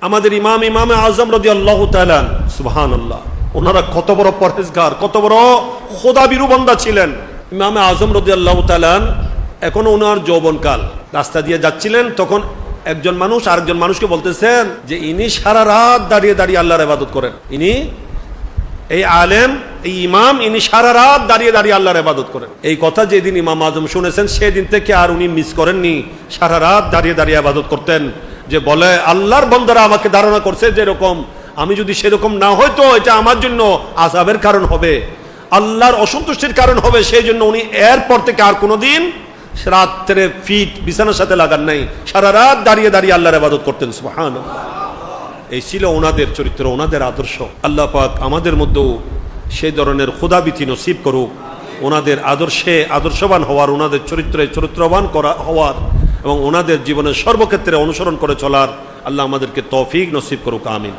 আমাদের ইমামে আজম রাদিয়াল্লাহু তাআলা সুবহানাল্লাহ, ওনারা কত বড় পরহেজগার, কত বড় খোদাবিরু বান্দা ছিলেন। ইমামে আজম রাদিয়াল্লাহু তাআলা এখন ওনার যৌবনকাল, রাস্তা দিয়ে যাচ্ছিলেন, তখন একজন মানুষ আরেকজন মানুষকে বলতেছেন যে ইনি সারা রাত দাঁড়িয়ে দাঁড়িয়ে আল্লাহর ইবাদত করেন। ইনি এই আলেম, এই ইমাম, ইনি সারা রাত দাঁড়িয়ে দাঁড়িয়ে আল্লাহর ইবাদত করেন। এই কথা যেদিন ইমাম আজম শুনেছেন সেদিন থেকে আর উনি মিস করেননি, সারা রাত দাঁড়িয়ে দাঁড়িয়ে ইবাদত করতেন। যে বলে আল্লাহর বান্দারা আমাকে ধারণা করছে যেরকম, আমি যদি সেরকম না হয়তো এটা আমার জন্য আযাবের কারণ হবে, আল্লাহর অসন্তুষ্টির কারণ হবে। সেই জন্য উনি এরপর থেকে আর কোনোদিন রাত্রে ফিট বিছানার সাথে লাগান নাই, সারা রাত দাঁড়িয়ে দাঁড়িয়ে আল্লাহর ইবাদত করতেন। সুবহানাল্লাহ। এই ছিল ওনাদের চরিত্র, ওনাদের আদর্শ। আল্লাহ পাক আমাদের মধ্যেও সেই ধরনের খোদাবিতি নসিব করুক, ওনাদের আদর্শে আদর্শবান হওয়ার, ওনাদের চরিত্রে চরিত্রবান করা হওয়ার এবং ওনাদের জীবনের সর্বক্ষেত্রে অনুসরণ করে চলার আল্লাহ আমাদেরকে তৌফিক নসিব করুক। আমিন।